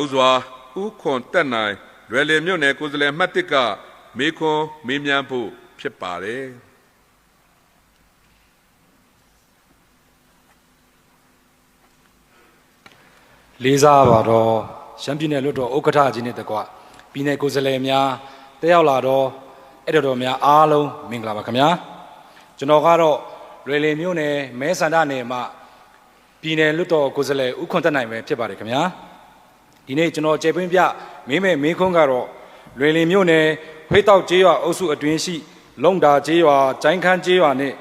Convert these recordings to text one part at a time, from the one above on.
ဥစွာဥခွန်တက်နိုင်လွယ်လင်မြို့နယ်ကိုယ်စားလှယ်မှတ်တစ်ကမေခွန်မေးမြန်းဖို့ဖြစ်ပါတယ်လေးစားပါတော့ရှမ်းပြည်နယ်လွှတ်တော်ဥက္ကဋ္ဌကြီးနဲ့တကွပြည်နယ်ကိုယ်စားလှယ်များတက်ရောက်လာတော့အဲ့တော်များအားလုံးမင်္ဂလာပါခင်ဗျာကျွန်တော်ကတော့လွယ်လင်မြို့နယ်မဲဆန္ဒနယ်မှာပြည်နယ်လွှတ်တော်ကိုယ်စားလှယ်ဦးခွန်တက်နိုင်ပဲဖြစ်ပါတယ်ခင်ဗျာဒီနေ့ကျွန်တော်ကျေပွင့်ပြမင်းမဲခွန်းကတော့လွယ်လင်မြို့နယ်ခွေးတောက်ကျေးရွာအုပ်စုအတွင်းရှိလုံတာကျေးရွာကျိုင်းခန်းကျေးရွာနဲ့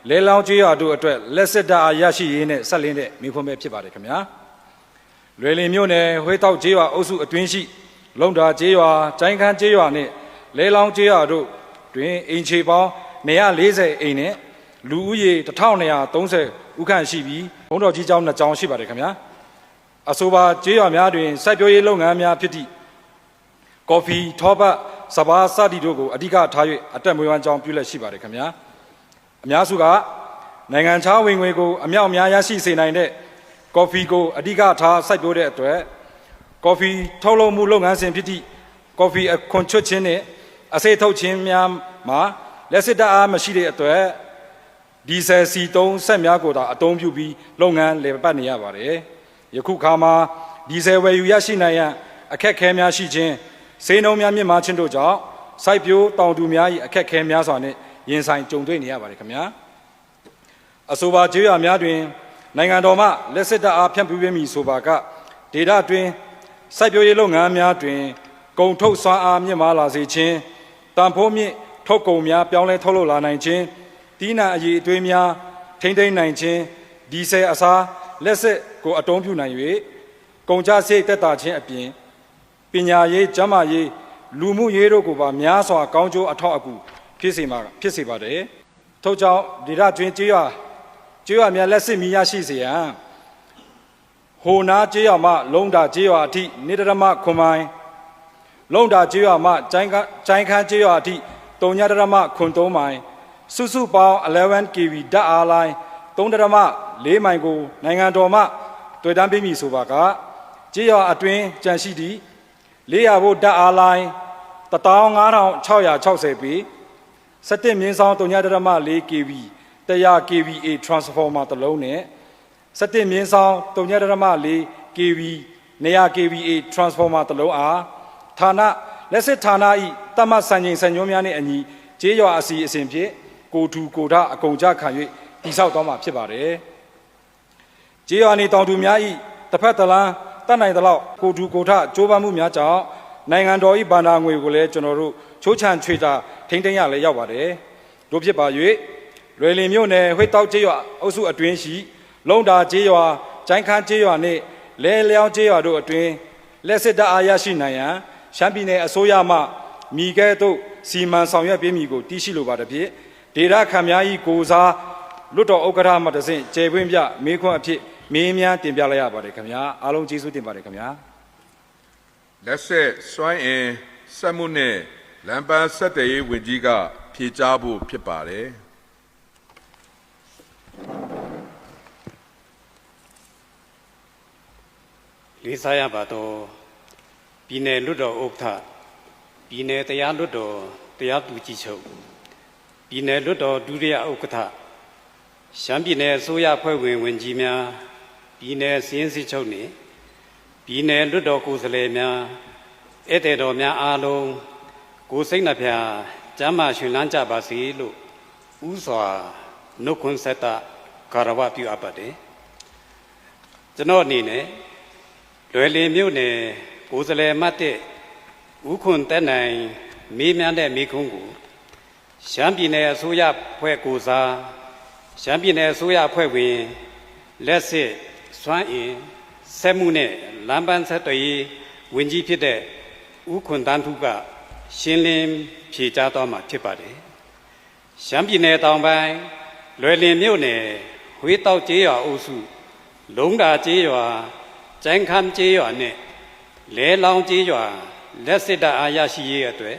လဲလောင်းကျေးရွာတို့အတွက်လက်စစ်တာရရှိရေးနဲ့ဆက်လင်းတဲ့မင်းခွန်းပဲဖြစ်ပါတယ်ခင်ဗျာလွယ်လင်မြို့နယ်ခွေးတောက်ကျေးရွာအုပ်စုအတွင်းရှိလုံတာကျေးရွာကျိုင်းခန်းကျေးရွာနဲ့လဲလောင်းကျေးရွာတို့တွင်အိမ်ခြေပေါင်း240အိမ်နဲ့လူဦးရေ1230ဦးခန့်ရှိပြီးဘုံတော်ကြီးကျောင်း2ကျောင်းရှိပါတယ်ခင်ဗျာအဆိုပါကျေးရွာများတွင်စိုက်ပျိုးရေးလုပ်ငန်းများဖြစ်သည့်ကော်ဖီထောပတ်စပါးစသည်တို့ကိုအဓိကထား၍အတက်မွေးဝမ်းကြောင်းပြုလက်ရှိပါတယ်ခင်ဗျာအများစုကနိုင်ငံခြားဝင်ငွေကိုအမြောက်များရရှိစေနိုင်တဲ့ကော်ဖီကိုအဓိကထားစိုက်ပျိုးတဲ့အတွက်ကော်ဖီထုတ်လုပ်မှုလုပ်ငန်းစဉ်ဖြစ်သည့်ကော်ဖီအခွန်ချွတ်ခြင်းနဲ့အစိတ်ထုတ်ခြင်းများမှာလက်စစ်တအားမရှိတဲ့အတွက်ဒီဇယ်စီ3ဆက်များကိုသာအသုံးပြုပြီးလုပ်ငန်းလည်ပတ်နေရပါတယ်ယခုခါမှာဒီဇယ်ဝယ်ယူရရှိနိုင်ရန်အခက်အခဲများရှိခြင်းစေနှုံများမြင့်မားခြင်းတို့ကြောင့်စိုက်ပျိုးတောင်သူများ၏အခက်အခဲများစွာနဲ့ရင်ဆိုင်ကြုံတွေ့နေရပါတယ်ခင်ဗျာအဆိုပါကျေးရွာများတွင်နိုင်ငံတော်မှလက်စစ်တအားဖြန့်ဖြူးပေးမည်ဆိုပါကဒေသတွင်စိုက်ပျိုးရေးလုပ်ငန်းများတွင်ကုန်ထုတ်စွမ်းအားမြင့်မားလာစေခြင်းတန်ဖိုးမြင့်ထုတ်ကုန်များပြောင်းလဲထုတ်လုပ်လာနိုင်ခြင်းတီးနှံအရေးအသွေးများထိမ့်သိမ်းနိုင်ခြင်းဒီဇယ်အစားလက်စစ်ကိုအသုံးပြုနိုင်၍ကုန်ကျစရိတ်သက်သာခြင်းအပြင်ပညာရေးကျန်းမာရေးလူမှုရေးတို့ကိုပါများစွာကောင်းကျိုးအထောက်အကူဖြစ်စေပါတယ်ထို့ကြောင့်ဒေသတွင်ကျေးရွာများလက်စစ်မီးရရှိစေရန်ဟိုနာကျေးရွာမှလုံတာကျေးရွာအထိနေတရမခွန်မိုင်လုံတာကျေးရွာမှကျိုင်းခန်းကျေးရွာအထိ3ညတရမခွန်3မိုင်စုစုပေါင်း11 kV ဓာတ်အားလိုင်း3.4မိုင်ကိုနိုင်ငံတော်မှတွေ့တမ်းပေးမည်ဆိုပါကကျေးရွာအတွင်းကြန့်ရှိသည့်400ဗို့ဓာတ်အားလိုင်း15660ပေ17မြင်းဆောင်3.4 kV 100 kVA transformer တစ်လုံးနဲ့17မြင်းဆောင်3.4 kV 200 kVA transformer တစ်လုံးအားဌာနလက်စစ်ဌာန၏တမတ်စံချိန်စံညွှန်းများနှင့်အညီကျေးရွာအစီအစဉ်ဖြင့်ကိုထူကိုထအကုန်ကြခံ၍တည်ဆောက်သွားမှာဖြစ်ပါတယ်။ကျေးရွာနေတောင်သူများ၏တစ်ဖက်တစ်လမ်းတတ်နိုင်သလောက်ကိုထူကိုထကြိုးပမ်းမှုများကြောင့်နိုင်ငံတော်၏ဘဏ္ဍာငွေကိုလည်းကျွန်တော်တို့ချိုးချံချွေတာထိမ့်သိမ်းရလည်းရောက်ပါတယ်။တို့ဖြစ်ပါ၍လွယ်လင်မြို့နယ်ဝှေ့တောက်ကျေးရွာအုပ်စုအတွင်းရှိလုံတာကျေးရွာကျိုင်းခန်းကျေးရွာနှင့်လဲလျောင်းကျေးရွာတို့အတွင်းလက်စစ်တအားရရှိနိုင်ရန်ရှမ်းပြည်နယ်အစိုးရမှမိကဲ့သို့စီမံဆောင်ရွက်ပေးမည်ကိုတည်ရှိလိုပါသည်ဖြင့်ဒေသခံများ၏ကိုစားလွတ်တော်ဥက္ကဋ္ဌမှတဆင့်ကျေပွင့်ပြမေးခွန်းအဖြစ်မင်းများတင်ပြလိုက်ရပါတယ်ခင်ဗျာအားလုံးကျေးဇူးတင်ပါတယ်ခင်ဗျာလက်ဆက်စွမ်းအင်စက်မှုနဲ့လမ်းပန်းဆက်သွယ်ရေးဝန်ကြီးကဖြေကြားဖို့ဖြစ်ပါတယ်လေးစားရပါတော့ပြည်နယ်လွတ်တော်ဥက္ကဋ္ဌပြည်နယ်တရားလွတ်တော်တရားသူကြီးချုပ်ပြည်နယ်လွတ်တော်ဒုတိယဥက္ကဋ္ဌရှမ်းပြည်နယ်အစိုးရဖွဲ့ဝင်ဝန်ကြီးများပြည်နယ်စည်းစိချုပ်နှင့်ပြည်နယ်လွတ်တော်ကိုယ်စားလှယ်များဧည့်သည်တော်များအားလုံးကိုစိတ်နှဖျားကျမ်းမာရှင်လန်းကြပါစေလို့ဥစွာနှုတ်ခွန်းဆက်တာဂါရဝပြုအပ်ပါတယ်ကျွန်တော်အနေနဲ့လွယ်လင်မြို့နယ်ကိုယ်စားလှယ်မှတ်တဲ့ဦးခွန်တက်နိုင်မေးမြန်းတဲ့မေးခွန်းကိုရှမ်းပြည်နယ်အစိုးရဖွဲ့ကိုစားရှမ်းပြည်နယ်အစိုးရဖွဲ့ဝင်လက်စစ်စွမ်းအင်စက်မှုနဲ့လမ်းပန်းဆက်သွယ်ရေးဝန်ကြီးဖြစ်တဲ့ဦးခွန်တန်းထုကရှင်းလင်းဖြေကြားသွားမှာဖြစ်ပါတယ်ရှမ်းပြည်နယ်တောင်ပိုင်းလွယ်လင်မြို့နယ်ဝှေးတောက်ကျေးရွာအုပ်စုလုံတာကျေးရွာကျိုင်းခမ်းကျေးရွာနဲ့လဲလောင်းကျေးရွာလက်စစ်တအားရရှိရေးအတွက်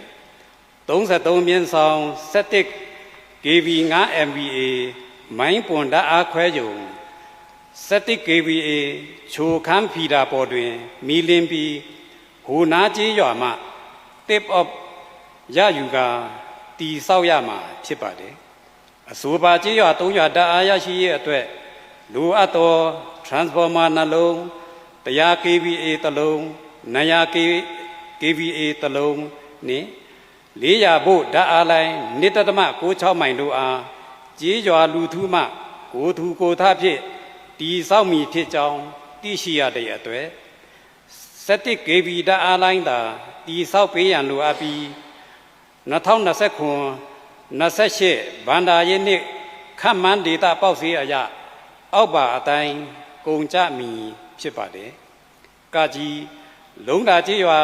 33မြင်းဆောင်17 kV 5 MVA မိုင်းပွန်ဓာတ်အားခွဲယုံ 17 KVA ချိုခမ်းဖီတာပေါ်တွင်မီလင်းပြီးဟိုနာကျေးရွာမှ tip of ရယူကာတီဆောက်ရမှာဖြစ်ပါတယ်အဆိုပါကျေးရွာ3ရွာဓာတ်အားရရှိရေးအတွက်လိုအပ်သော transformer နှလုံး100 KVA တစ်လုံး900 KVA တစ်လုံးနှင့်400ဗို့ဓာတ်အားလိုင်း 1.96 မိုင်တို့အားကျေးရွာလူထုမှကိုသူကိုထဖြင့်တီဆောက်မည်ဖြစ်ကြောင်းသိရှိရတဲ့အတွက်17 KV ဓာတ်အားလိုင်းသာတီဆောက်ပေးရန်လိုအပ်ပြီး2029-28ဘန္ဒာရေးနှစ်ခန့်မှန်းဒေတာပေါက်စီအရအောက်ပါအတိုင်းကုန်ကြမည်ဖြစ်ပါတယ်။ကကြီးလုံးတာကျေးရွာ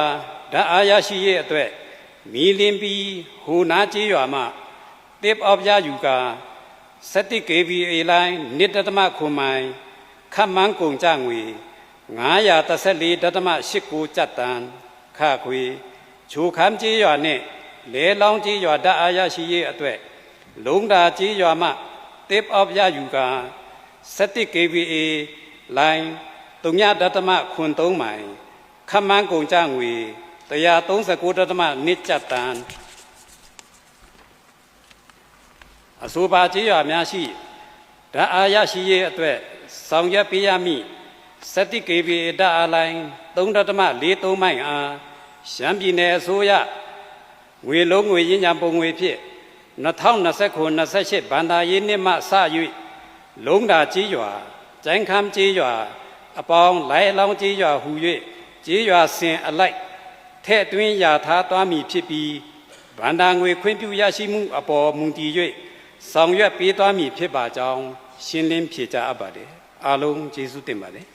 ဓာတ်အားရရှိရေးအတွက်မီလင်းပြီးဟိုနာကျေးရွာမှ tip of ရယူကာ17 KVA လိုင်း 1.9 မိုင်ခန့်မှန်းကုန်ကြငွေ914.89 ကျပ်တန်ခခွေချိုခမ်းကျေးရွာနှင့်လဲလောင်းကျေးရွာဓာတ်အားရရှိရေးအတွက်လုံးတာကျေးရွာမှ tip of ရယူကာ17 KVA လိုင်း 3.93 မိုင်ခန့်မှန်းကုန်ကြငွေ139.2 ကျပ်တန်အဆိုပါကျေးရွာများရှိဓာတ်အားရရှိရေးအတွက်ဆောင်ရွက်ပေးရမည့်17 KVA ဓာတ်အားလိုင်း 3.43 မိုင်အားရှမ်းပြည်နယ်အစိုးရငွေလုံးငွေရင်းညာပုံငွေဖြင့်2029-28ဘန္ဒာရေးနှစ်မှစ၍လုံးတာကျေးရွာကျိုင်းခမ်းကျေးရွာအပေါင်းလိုင်းအလောင်းကျေးရွာဟူ၍ကျေးရွာစဉ်အလိုက်ထဲ့တွင်းရာထားသွားမည်ဖြစ်ပြီးဘန္ဒာငွေခွင့်ပြုရရှိမှုအပေါ်မူတည်၍ဆောင်ရွက်ပေးသွားမည်ဖြစ်ပါကြောင်းရှင်းလင်းဖြေကြားအပ်ပါတယ်အားလုံးကျေးဇူးတင်ပါတယ်